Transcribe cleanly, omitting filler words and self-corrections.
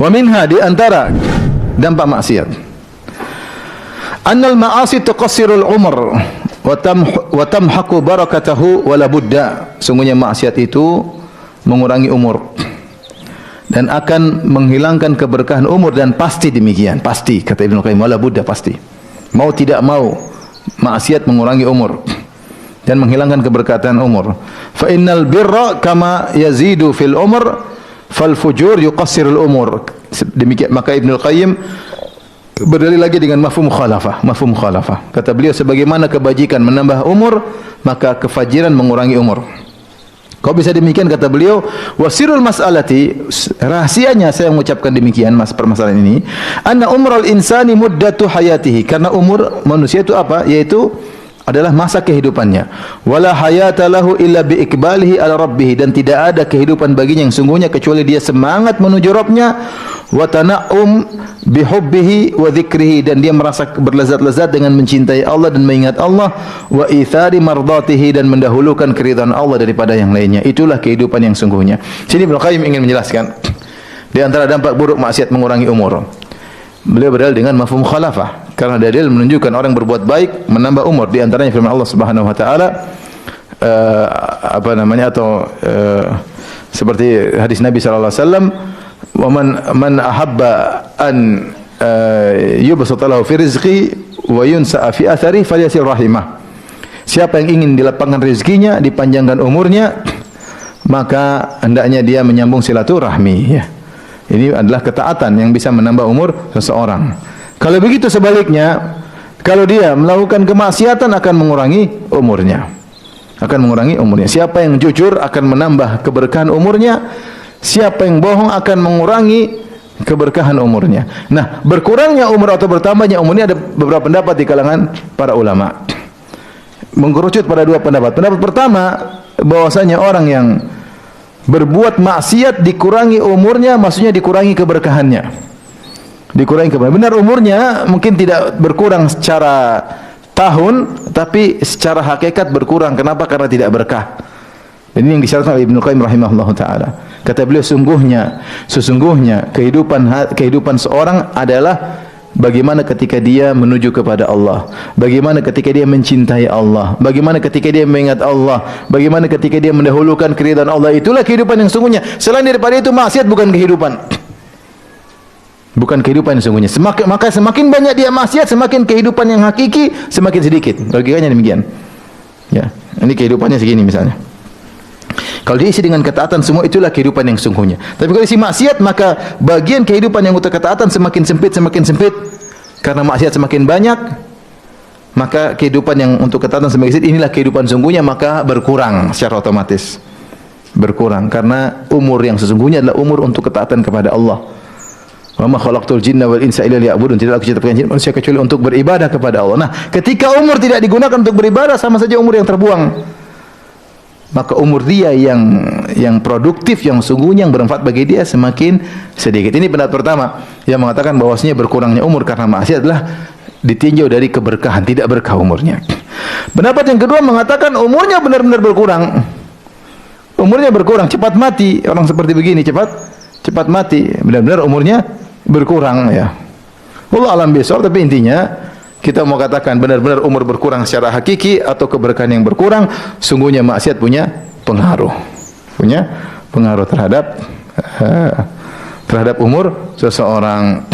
Wa minha, di antara dampak maksiat, annal ma'asi tuqassirul umr wa tamhaqu barakatahu wa la budda. Sungguhnya maksiat itu mengurangi umur dan akan menghilangkan keberkahan umur, dan pasti demikian, pasti kata Ibnu Qayyim, wala budda, pasti. Mau tidak mau, maksiat mengurangi umur dan menghilangkan keberkatan umur. Fa innal birra kama yazidu fil umr fal fujur yuqassirul umur. Demikian maka Ibnu Qayyim berdalil lagi dengan mafhum mukhalafah. Mafhum mukhalafah, kata beliau, sebagaimana kebajikan menambah umur, maka kefajiran mengurangi umur. Kau bisa demikian, kata beliau, wasirul mas'alati, rahasianya saya mengucapkan demikian permasalahan ini, anna umral insani muddatu hayatihi, karena umur manusia itu apa? Yaitu adalah masa kehidupannya. Wala hayata lahu illa bi iqbalihi ala rabbih, dan tidak ada kehidupan baginya yang sungguhnya kecuali dia semangat menuju Rabbnya, wa tana'um bi hubbihi wa dzikrihi, dan dia merasa berlezat-lezat dengan mencintai Allah dan mengingat Allah, wa ithari mardatihi, dan mendahulukan keridhaan Allah daripada yang lainnya. Itulah kehidupan yang sungguhnya. Sini Ibnu Qayyim ingin menjelaskan di antara dampak buruk maksiat mengurangi umur. Beliau berdalil dengan mafhum khalafah, karena dalil menunjukkan orang berbuat baik menambah umur. Di antaranya firman Allah Subhanahu wa taala, seperti hadis Nabi sallallahu alaihi wasallam, wa man ahabba an yubsata lahu fi rizqi wa yunsa'a fi athari falyasil rahimah. Siapa yang ingin dilapangkan rezekinya, dipanjangkan umurnya, maka hendaknya dia menyambung silaturahmi, ya. Ini adalah ketaatan yang bisa menambah umur seseorang. Kalau begitu sebaliknya, kalau dia melakukan kemaksiatan akan mengurangi umurnya. Akan mengurangi umurnya. Siapa yang jujur akan menambah keberkahan umurnya. Siapa yang bohong akan mengurangi keberkahan umurnya. Nah, berkurangnya umur atau bertambahnya umurnya ada beberapa pendapat di kalangan para ulama. Mengerucut pada dua pendapat. Pendapat pertama, bahwasanya orang yang berbuat maksiat dikurangi umurnya, maksudnya dikurangi keberkahannya. Dikurangi keberkahan. Benar, umurnya mungkin tidak berkurang secara tahun, tapi secara hakikat berkurang. Kenapa? Karena tidak berkah. Dan ini yang disyaratkan oleh Ibnu Qayyim rahimahullah taala. Kata beliau, sesungguhnya kehidupan seorang adalah bagaimana ketika dia menuju kepada Allah, bagaimana ketika dia mencintai Allah, bagaimana ketika dia mengingat Allah, bagaimana ketika dia mendahulukan keridhaan Allah. Itulah kehidupan yang sungguhnya. Selain daripada itu, maksiat bukan kehidupan. Bukan kehidupan yang sungguhnya. Maka semakin banyak dia maksiat, semakin kehidupan yang hakiki semakin sedikit. Logikanya demikian. Ya, ini kehidupannya segini misalnya. Kalau diisi dengan ketaatan, semua itulah kehidupan yang sungguhnya. Tapi kalau isi maksiat, maka bagian kehidupan yang untuk ketaatan semakin sempit. Karena maksiat semakin banyak, maka kehidupan yang untuk ketaatan semakin sedikit. Inilah kehidupan sungguhnya, maka berkurang secara otomatis. Berkurang karena umur yang sesungguhnya adalah umur untuk ketaatan kepada Allah. Wa ma khalaqtul jinna wal insa illa liya'budun. Tidaklah aku ciptakan jin manusia kecuali untuk beribadah kepada Allah. Nah, ketika umur tidak digunakan untuk beribadah, sama saja umur yang terbuang. Maka umur dia yang produktif, yang sungguhnya, yang bermanfaat bagi dia semakin sedikit. Ini pendapat pertama yang mengatakan bahwasanya berkurangnya umur karena maksiat adalah ditinjau dari keberkahan, tidak berkah umurnya. Pendapat yang kedua mengatakan umurnya benar-benar berkurang. Umurnya berkurang, cepat mati. Orang seperti begini cepat mati, benar-benar umurnya berkurang, ya. Allah alam bisawab, tapi intinya kita mau katakan benar-benar umur berkurang secara hakiki atau keberkahan yang berkurang, sungguhnya maksiat punya pengaruh terhadap umur seseorang.